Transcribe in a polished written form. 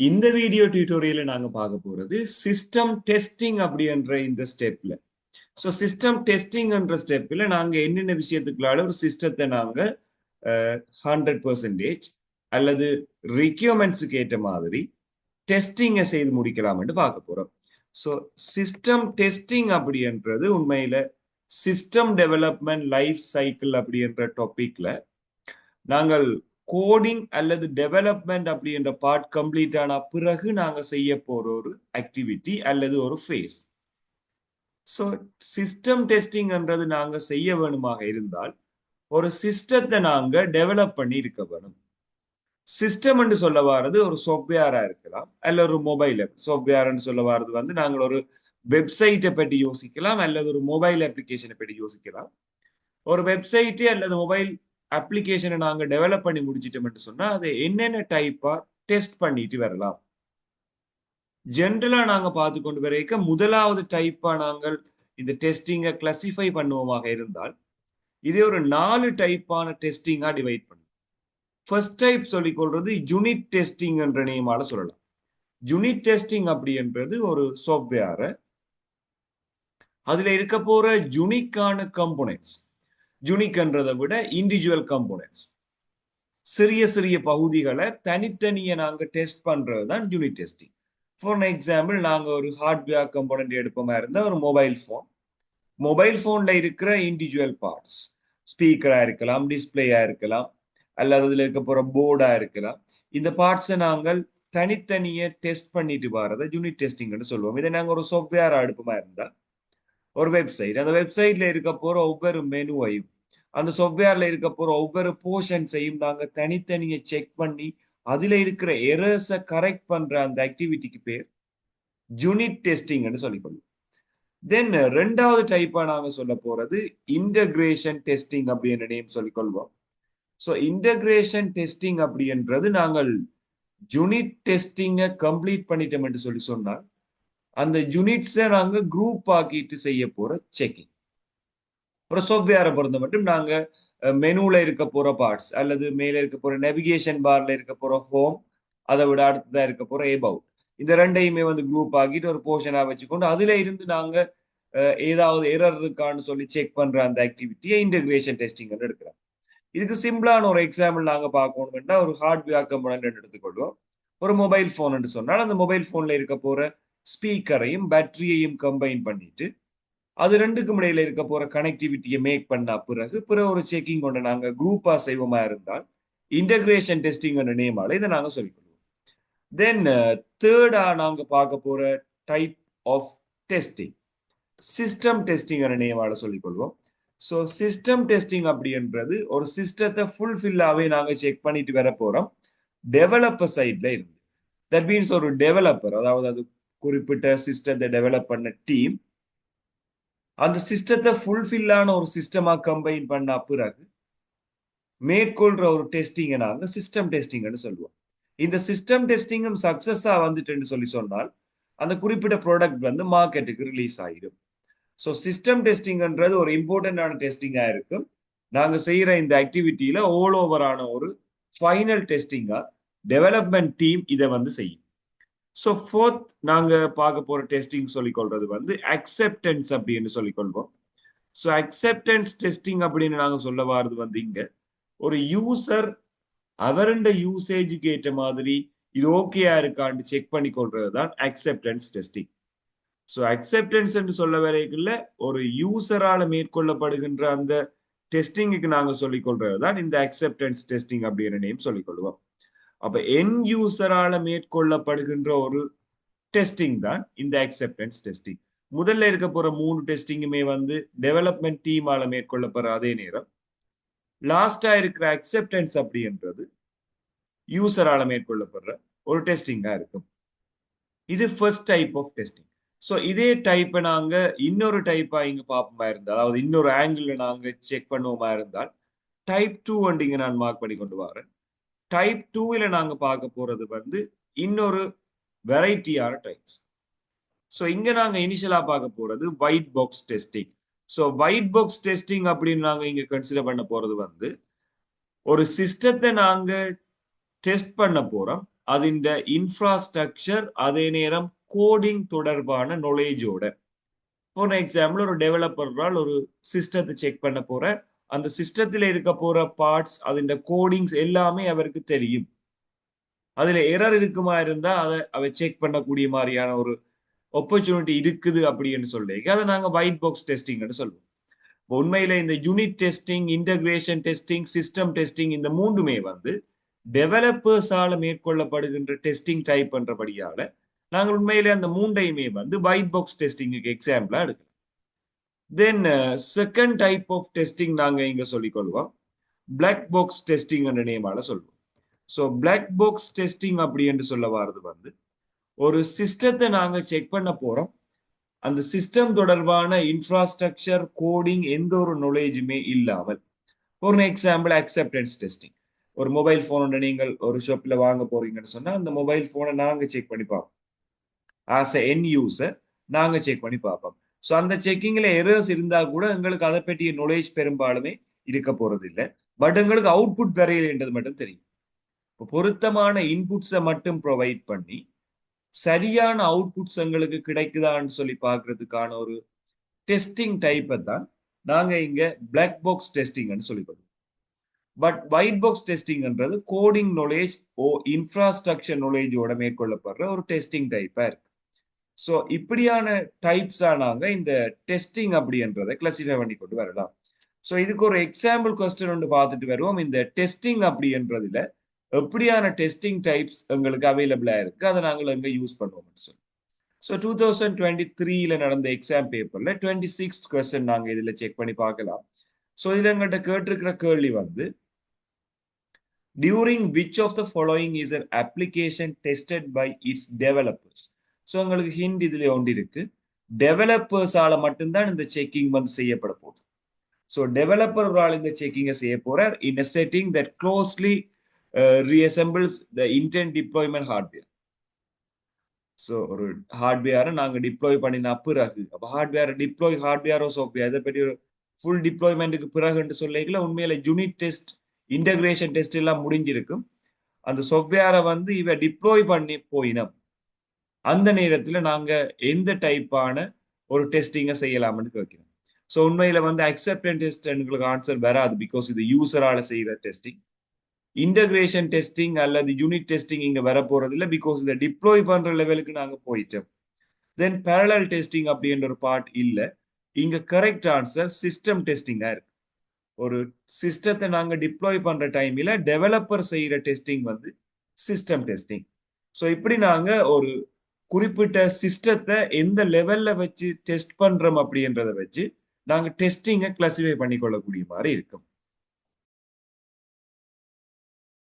இந்த வீடியோ டியூட்டோரியல்ல நாங்க பார்க்க போறது சிஸ்டம் டெஸ்டிங் அப்படின்ற இந்த ஸ்டெப்ல. ஸோ சிஸ்டம் டெஸ்டிங்ன்ற ஸ்டெப்ல நாங்க என்னென்ன விஷயத்துக்குள்ளால ஒரு சிஸ்டத்தை நாங்க 100% அல்லது ரிக்யூர்மெண்ட்ஸுக்கு ஏற்ற மாதிரி டெஸ்டிங்கை செய்து முடிக்கலாம் என்று பார்க்க போறோம். ஸோ சிஸ்டம் டெஸ்டிங் அப்படின்றது உண்மையில சிஸ்டம் டெவலப்மெண்ட் லைஃப் சைக்கிள் அப்படின்ற டாபிக்ல நாங்கள் கோடிங் அல்லது டெவலப்மெண்ட் அப்படின்ற பார்ட் கம்ப்ளீட் ஆன பிறகு நாங்க செய்ய போற ஒரு ஆக்டிவிட்டி அல்லது ஒரு ஃபேஸ். ஸோ சிஸ்டம் டெஸ்டிங்ன்றது நாங்க செய்ய வேணுமாக இருந்தால் ஒரு சிஸ்டத்தை நாங்க டெவலப் பண்ணி இருக்க வேணும். சிஸ்டம் என்று சொல்ல வாரது ஒரு சாஃப்ட்வேரா இருக்கலாம் அல்ல ஒரு மொபைல் ஆப். சாஃப்ட்வேர்னு சொல்ல வாரது வந்து நாங்கள் ஒரு வெப்சைட்டை பற்றி யோசிக்கலாம் அல்லது ஒரு மொபைல் அப்ளிகேஷனை பற்றி யோசிக்கலாம். ஒரு வெப்சைட் அல்லது மொபைல் அப்ளிகேஷனை நாங்க டெவலப் பண்ணி முடிச்சிட்டோம்னு சொன்னா அதை என்னென்ன டைப்பா டெஸ்ட் பண்ணிட்டு வரலாம். ஜென்ரலா நாங்க பார்த்து கொண்டு வரைக்க முதலாவது டைப்பா நாங்கள் இந்த டெஸ்டிங்கை கிளாசிஃபை பண்ணுவோமாக இருந்தால் இதே ஒரு 4 டைப்பான டெஸ்டிங்கா டிவைட் பண்ணும். ஃபர்ஸ்ட் டைப் சொல்லிக் கொள்றது யூனிட் டெஸ்டிங் என்ற நேமால சொல்லலாம். யூனிட் டெஸ்டிங் அப்படின்றது ஒரு சாஃப்ட்வேரை அதுல இருக்க போற யூனிக்கான கம்போனன்ட்ஸ், யூனிக்ன்றதை விட இண்டிவிஜுவல் கம்போனன்ட்ஸ், சிறிய சிறிய பகுதிகளை தனித்தனியே நாங்க டெஸ்ட் பண்றது தான் யூனிட் டெஸ்டிங். ஃபார் எக்ஸாம்பிள் நாங்க ஒரு ஹார்ட்வேர் கம்போனன்ட் எடுப்போமா இருந்தா ஒரு மொபைல் போன், மொபைல் போன்ல இருக்கிற இண்டிவிஜுவல் பார்ட்ஸ், ஸ்பீக்கரா இருக்கலாம், டிஸ்பிளேயா இருக்கலாம், அல்லது அதுல இருக்க போற போர்டா இருக்கலாம். இந்த பார்ட்ஸை நாங்கள் தனித்தனியே டெஸ்ட் பண்ணிட்டு வரதை யூனிட் டெஸ்டிங்னு சொல்லுவோம். இதை நாங்க ஒரு சாஃப்ட்வேர் அடுப்புமா இருந்தா ஒரு வெப்சைட், அந்த வெப்சைட்ல இருக்க போற ஒவ்வொரு மெனுவையும் அந்த சாஃப்ட்வேர்ல இருக்க போற ஒவ்வொரு போர்ஷன்ஸையும் நாங்க தனித்தனியே செக் பண்ணி அதுல இருக்கிற எரர்ஸை கரெக்ட் பண்ற அந்த ஆக்டிவிட்டிக்கு பேர் யூனிட் டெஸ்டிங்னு சொல்லிக்கொள்ளும். தென் ரெண்டாவது டைப்பா நாங்க சொல்ல போறது இன்டகிரேஷன் டெஸ்டிங் அப்படின்ற நேம் சொல்லிக்கொள்வோம். ஸோ இன்டகிரேஷன் டெஸ்டிங் அப்படின்றது நாங்கள் யூனிட் டெஸ்டிங்கை கம்ப்ளீட் பண்ணிட்டோம் என்று சொல்லி சொன்னால் அந்த யூனிட்ஸை நாங்க குரூப் ஆக்கிட்டு செய்ய போற செக்கிங். ஒரு சாஃப்ட்வேரை பொறுத்த மட்டும் நாங்க மெனுல இருக்க போற பார்ட்ஸ் அல்லது மேல இருக்க போற நேவிகேஷன் பார்ல இருக்க போற ஹோம், அதை விட அடுத்ததா இருக்க போற எபவுட், இந்த ரெண்டையுமே வந்து குரூப் ஆக்கிட்டு ஒரு போர்ஷனா வச்சுக்கொண்டு அதுல இருந்து நாங்க ஏதாவது எரர் இருக்கான்னு சொல்லி செக் பண்ற அந்த ஆக்டிவிட்டியை இன்டகிரேஷன் டெஸ்டிங் எடுக்கிறோம். இதுக்கு சிம்பிளான ஒரு எக்ஸாம்பிள் நாங்க பார்க்கணும்னா ஒரு ஹார்ட்வேர் கம்போனன்ட் எடுத்துக்கொள்வோம். ஒரு மொபைல் போன் என்று சொன்னால் அந்த மொபைல் போன்ல இருக்க போற ஸ்பீக்கரையும் பேட்டரியையும் கம்பைன் பண்ணிட்டு அது ரெண்டுக்கும் இடையில இருக்க போற கனெக்டிவிட்டியை மேக் பண்ண பிறகு ஒரு செக்கிங் கொண்டு நாங்க குரூப்பா செய்வோமா இருந்தால் இன்டகிரேஷன் டெஸ்டிங் நேமால இதை நாங்க சொல்லிக்கொள்வோம். தென் தேர்டா நாங்க பார்க்க போற type of testing system testing நேமால சொல்லிக்கொள்வோம். ஸோ சிஸ்டம் டெஸ்டிங் அப்படின்றது ஒரு சிஸ்டத்தை ஃபுல்ஃபில்லாவே நாங்க செக் பண்ணிட்டு வர போறோம் டெவலப்பர் சைட்ல இருந்து. தட் மீன்ஸ் ஒரு டெவலப்பர், அதாவது அது குறிப்பிட்ட சிஸ்டத்தை டெவலப் பண்ண டீம் அந்த சிஸ்டத்தை ஃபுல்ஃபில்லான ஒரு சிஸ்டமா கம்பைன் பண்ண பிறகு மேற்கொள்ற ஒரு டெஸ்டிங்கை நாங்க சிஸ்டம் டெஸ்டிங்னு சொல்லுவோம். இந்த சிஸ்டம் டெஸ்டிங்கும் சக்சஸா வந்துட்டுன்னு சொல்லி சொன்னால் அந்த குறிப்பிட்ட ப்ராடக்ட் வந்து மார்க்கெட்டுக்கு ரிலீஸ் ஆகிடும். ஸோ சிஸ்டம் டெஸ்டிங்ன்றது ஒரு இம்பார்ட்டன்டான டெஸ்டிங்கா இருக்கும். நாங்க செய்யற இந்த ஆக்டிவிட்டியில ஆல் ஓவரான ஒரு ஃபைனல் டெஸ்டிங்கா டெவலப்மெண்ட் டீம் இதை வந்து செய்யும். ஸோ ஃபோர்த் நாங்க பார்க்க போற டெஸ்டிங் சொல்லிக்கொள்றது வந்து அக்செப்டன்ஸ் அப்படின்னு சொல்லிக்கொள்வோம். ஸோ அக்செப்டன்ஸ் டெஸ்டிங் அப்படின்னு நாங்க சொல்ல வாரது வந்து இங்க ஒரு யூசர் அவருடைய யூசேஜுக்கு ஏற்ற மாதிரி இது ஓகேயா இருக்கான்னு செக் பண்ணி கொள்றது தான் அக்செப்டன்ஸ் டெஸ்டிங். ஸோ அக்செப்டன்ஸ் என்று சொல்ல வரைக்குள்ள ஒரு யூசரால மேற்கொள்ளப்படுகின்ற அந்த டெஸ்டிங்குக்கு நாங்க சொல்லிக் கொள்றது தான் இந்த அக்செப்டன்ஸ் டெஸ்டிங் அப்படின்ற நேம் சொல்லிக் கொள்வோம். அப்ப என் யூசரால மேற்கொள்ளப்படுகின்ற ஒரு டெஸ்டிங் தான் இந்த அக்செப்டன்ஸ் டெஸ்டிங். முதல்ல இருக்க போற 3 டெஸ்டிங்குமே வந்து டெவலப்மெண்ட் டீமால மேற்கொள்ளப்படுற அதே நேரம் லாஸ்டா இருக்கிற அக்செப்டன்ஸ் அப்படின்றது யூசரால மேற்கொள்ளப்படுற ஒரு டெஸ்டிங்கா இருக்கும். இது first type of testing. So இதே டைப்பை நாங்க இன்னொரு டைப்பா இங்க பார்ப்போமா இருந்தால், அதாவது இன்னொரு ஆங்கிள் நாங்க செக் பண்ணுவோமா இருந்தால் டைப் 2 இங்க நான் மார்க் பண்ணி கொண்டு வரேன். டைப் 2ல நாங்க பார்க்க போறது வந்து இன்னொரு வெரைட்டியான டைப்ஸ். ஸோ இங்க நாங்க இனிஷியலா பார்க்க போறது white box testing. So white box testing அப்படின்னு நாங்க இங்க கன்சிடர் பண்ண போறது வந்து ஒரு சிஸ்டத்தை நாங்க டெஸ்ட் பண்ண போறோம் அதிண்ட இன்ஃப்ராஸ்ட்ரக்சர் அதே நேரம் கோடிங் தொடர்பான knowledgeோட. ஃபார் எக்ஸாம்பிள் ஒரு டெவலப்பரால் ஒரு சிஸ்டத்தை செக் பண்ண போற அந்த சிஸ்டத்தில் இருக்க போற பார்ட்ஸ் அதிண்ட கோடிங்ஸ் எல்லாமே அவருக்கு தெரியும். அதுல எரர் இருக்குமா இருந்தா அதை செக் பண்ணக்கூடிய மாதிரியான ஒரு ஆப்பர்ச்சுனிட்டி இருக்குது அப்படின்னு சொல்லி அதை நாங்க ஒயிட் பாக்ஸ் டெஸ்டிங்னு சொல்லுவோம். உண்மையில இந்த unit testing, integration testing, system testing இந்த மூன்றுமே வந்து டெவலப்பர்ஸால மேற்கொள்ளப்படுகின்ற டெஸ்டிங் டைப் பண்றபடியால நாங்கள் உண்மையிலே அந்த மூன்றையுமே வந்து ஒயிட் பாக்ஸ் டெஸ்டிங்குக்கு எக்ஸாம்பிளா எடுக்கலாம். Then second type of testing நாங்க இங்க சொல்லிக் கொள்வோம் பிளாக் பாக்ஸ் டெஸ்டிங் என்ற நேமால சொல்லுவோம். ஸோ பிளாக் பாக்ஸ் டெஸ்டிங் அப்படி என்று சொல்ல வாரது வந்து ஒரு சிஸ்டத்தை நாங்க செக் பண்ண போறோம். அந்த சிஸ்டம் தொடர்பான இன்ஃப்ராஸ்ட்ரக்சர், கோடிங் எந்த ஒரு knowledgeமே இல்லாமல். ஒரு எக்ஸாம்பிள் அக்செப்டன்ஸ் டெஸ்டிங். ஒரு மொபைல் போன் ஒன்று நீங்கள் ஒரு ஷாப்ல வாங்க போறீங்கன்னு சொன்னா அந்த மொபைல் போனை நாங்க செக் பண்ணி பார்ப்போம். ஆஸ் எ என் யூசர் நாங்க செக் பண்ணி பார்ப்போம். ஸோ அந்த செக்கிங்ல எரர்ஸ் இருந்தா கூட எங்களுக்கு அதை பற்றிய knowledge பெரும்பாலுமே இருக்க போறது இல்லை. பட் எங்களுக்கு அவுட்புட் வரையில்ன்றது மட்டும் தெரியும். பொருத்தமான இன்புட்ஸை மட்டும் ப்ரொவைட் பண்ணி சரியான அவுட்புட்ஸ் எங்களுக்கு கிடைக்குதான்னு சொல்லி பார்க்கறதுக்கான ஒரு டெஸ்டிங் டைப்பை தான் நாங்க இங்க பிளாக் பாக்ஸ் டெஸ்டிங்னு சொல்லிப்படுவோம். பட் ஒயிட் பாக்ஸ் டெஸ்டிங்ன்றது கோடிங் knowledge ஓ இன்ஃப்ராஸ்ட்ரக்சர் knowledgeோட மேற்கொள்ளப்படுற ஒரு டெஸ்டிங் டைப்பா இருக்கு. ஸோ இப்படியான டைப்ஸா நாங்க இந்த டெஸ்டிங் அப்படின்றதை கிளாசிஃபை பண்ணி கொண்டு வரலாம். ஸோ இதுக்கு ஒரு எக்ஸாம்பிள் கொஸ்டின் ஒன்று பார்த்துட்டு வருவோம். இந்த டெஸ்டிங் அப்படின்றதுல எப்படியான டெஸ்டிங் டைப்ஸ் எங்களுக்கு அவைலபிளா இருக்கு, அதை நாங்கள் எங்க யூஸ் பண்ணுவோம் சொல்லி. ஸோ 2023 நடந்த எக்ஸாம் பேப்பர்ல 26th கொஸ்டின் நாங்க இதுல செக் பண்ணி பார்க்கலாம். ஸோ இதுல எங்கிட்ட கேட்டிருக்கிற கேள்வி வந்து during which of the following is an application tested by its developers. So உங்களுக்கு ஹிண்ட் இதுல ஒன்று இருக்கு. டெவலப்பர்ஸால மட்டும்தான் இந்த செக்கிங் வந்து செய்யப்பட போகுது. ஸோ டெவலப்பர் ஒரு ஆள் இந்த செக்கிங்கை செய்ய போறார் இன் a setting that closely reassembles the intent deployment hardware. So ஒரு ஹார்ட்வேரை நாங்க டிப்ளாய் பண்ணின பிறகு அப்போ ஹார்ட்வேர் டிப்ளாய் ஹார்ட்வேரோ சாஃப்ட்வேர் இதை பற்றி ஒரு ஃபுல் டிப்ளாய்மெண்ட்டுக்கு பிறகுன்னு சொல்லிக்கல உண்மையில யூனிட் டெஸ்ட், இன்டகிரேஷன் டெஸ்ட் எல்லாம் முடிஞ்சிருக்கும். அந்த சாஃப்ட்வேரை வந்து இவ டிப்ளாய் பண்ணி போயினோம். அந்த நேரத்தில் நாங்க எந்த டைப்பான ஒரு டெஸ்டிங்கை செய்யலாம்னு கேட்கிறோம். ஸோ உண்மையில வந்து அக்செப்டன்ஸ் டெஸ்ட் எங்களுக்கு ஆன்சர் வராது, பிகாஸ் இது யூசரால செய்யற டெஸ்டிங். இன்டகிரேஷன் டெஸ்டிங் அல்லது யூனிட் டெஸ்டிங் இங்க வர போறது இல்லை, பிகாஸ் இதை டிப்ளாய் பண்ற லெவலுக்கு நாங்க போயிட்டோம். தென் பேரலல் டெஸ்டிங் அப்படின்ற ஒரு பார்ட் இல்ல. இங்க கரெக்ட் ஆன்சர் சிஸ்டம் டெஸ்டிங்கா இருக்கு. ஒரு சிஸ்டத்தை நாங்க டிப்ளாய் பண்ற டைம்ல டெவலப்பர் செய்யற டெஸ்டிங் வந்து சிஸ்டம் டெஸ்டிங். ஸோ இப்படி நாங்க ஒரு குறிப்பிட்ட சிஸ்டத்தை எந்த லெவல்ல வச்சு டெஸ்ட் பண்றோம் அப்படின்றத வச்சு நாங்க டெஸ்டிங்கை கிளாசிஃபை பண்ணி கொள்ளக்கூடிய மாதிரி இருக்கும்.